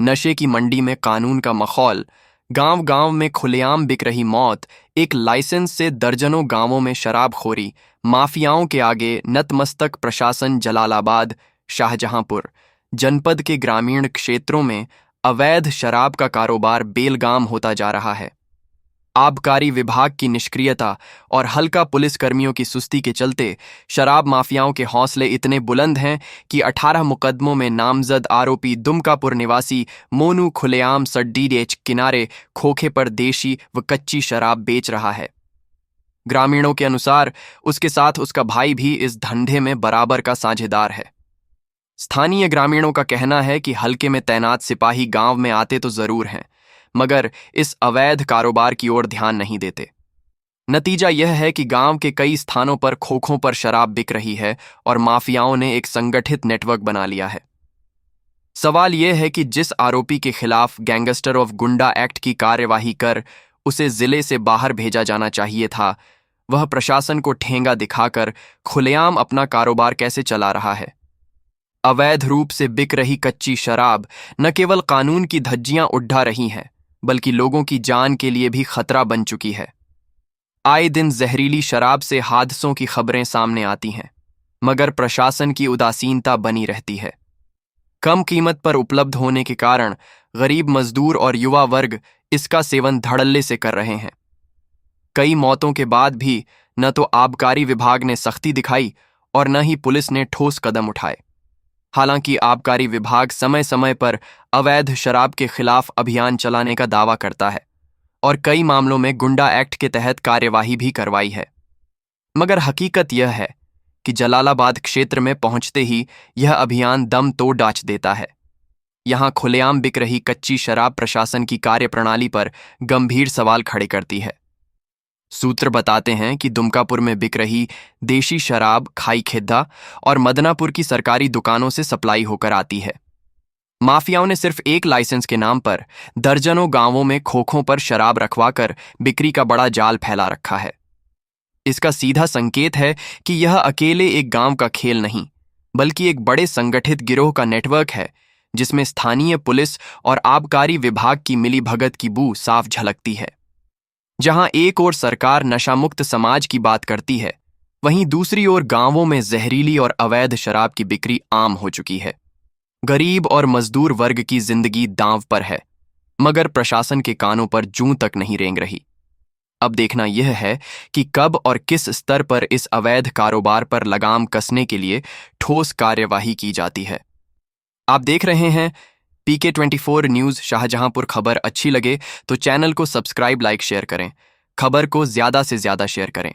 नशे की मंडी में कानून का मखौल, गांव-गांव में खुलेआम बिक रही मौत, एक लाइसेंस से दर्जनों गांवों में शराबखोरी, माफियाओं के आगे नतमस्तक प्रशासन। जलालाबाद, शाहजहांपुर जनपद के ग्रामीण क्षेत्रों में अवैध शराब का कारोबार बेलगाम होता जा रहा है। आबकारी विभाग की निष्क्रियता और हल्का पुलिसकर्मियों की सुस्ती के चलते शराब माफियाओं के हौसले इतने बुलंद हैं कि 18 मुकदमों में नामजद आरोपी दुमकापुर निवासी मोनू खुलेआम सड्डी किनारे खोखे पर देशी व कच्ची शराब बेच रहा है। ग्रामीणों के अनुसार उसके साथ उसका भाई भी इस धंधे में बराबर का साझेदार है। स्थानीय ग्रामीणों का कहना है कि हल्के में तैनात सिपाही गांव में आते तो जरूर हैं, मगर इस अवैध कारोबार की ओर ध्यान नहीं देते। नतीजा यह है कि गांव के कई स्थानों पर खोखों पर शराब बिक रही है और माफियाओं ने एक संगठित नेटवर्क बना लिया है। सवाल यह है कि जिस आरोपी के खिलाफ गैंगस्टर ऑफ गुंडा एक्ट की कार्यवाही कर उसे जिले से बाहर भेजा जाना चाहिए था, वह प्रशासन को ठेंगा दिखाकर खुलेआम अपना कारोबार कैसे चला रहा है। अवैध रूप से बिक रही कच्ची शराब न केवल कानून की धज्जियां उड़ा रही हैं, बल्कि लोगों की जान के लिए भी खतरा बन चुकी है। आए दिन जहरीली शराब से हादसों की खबरें सामने आती हैं, मगर प्रशासन की उदासीनता बनी रहती है। कम कीमत पर उपलब्ध होने के कारण गरीब मजदूर और युवा वर्ग इसका सेवन धड़ल्ले से कर रहे हैं। कई मौतों के बाद भी न तो आबकारी विभाग ने सख्ती दिखाई और न ही पुलिस ने ठोस कदम उठाए। हालांकि आबकारी विभाग समय समय पर अवैध शराब के खिलाफ अभियान चलाने का दावा करता है और कई मामलों में गुंडा एक्ट के तहत कार्यवाही भी करवाई है, मगर हकीकत यह है कि जलालाबाद क्षेत्र में पहुंचते ही यह अभियान दम तोड़ डाच देता है। यहां खुलेआम बिक रही कच्ची शराब प्रशासन की कार्यप्रणाली पर गंभीर सवाल खड़े करती है। सूत्र बताते हैं कि दुमकापुर में बिक रही देशी शराब खाई खेद्दा और मदनापुर की सरकारी दुकानों से सप्लाई होकर आती है। माफियाओं ने सिर्फ एक लाइसेंस के नाम पर दर्जनों गांवों में खोखों पर शराब रखवाकर बिक्री का बड़ा जाल फैला रखा है। इसका सीधा संकेत है कि यह अकेले एक गांव का खेल नहीं, बल्कि एक बड़े संगठित गिरोह का नेटवर्क है, जिसमें स्थानीय पुलिस और आबकारी विभाग की मिलीभगत की बू साफ झलकती है। जहां एक ओर सरकार नशामुक्त समाज की बात करती है, वहीं दूसरी ओर गांवों में जहरीली और अवैध शराब की बिक्री आम हो चुकी है। गरीब और मजदूर वर्ग की जिंदगी दांव पर है, मगर प्रशासन के कानों पर जूं तक नहीं रेंग रही। अब देखना यह है कि कब और किस स्तर पर इस अवैध कारोबार पर लगाम कसने के लिए ठोस कार्यवाही की जाती है। आप देख रहे हैं PK24 न्यूज़ शाहजहांपुर। खबर अच्छी लगे तो चैनल को सब्सक्राइब, लाइक, शेयर करें। खबर को ज्यादा से ज्यादा शेयर करें।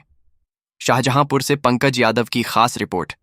शाहजहांपुर से पंकज यादव की खास रिपोर्ट।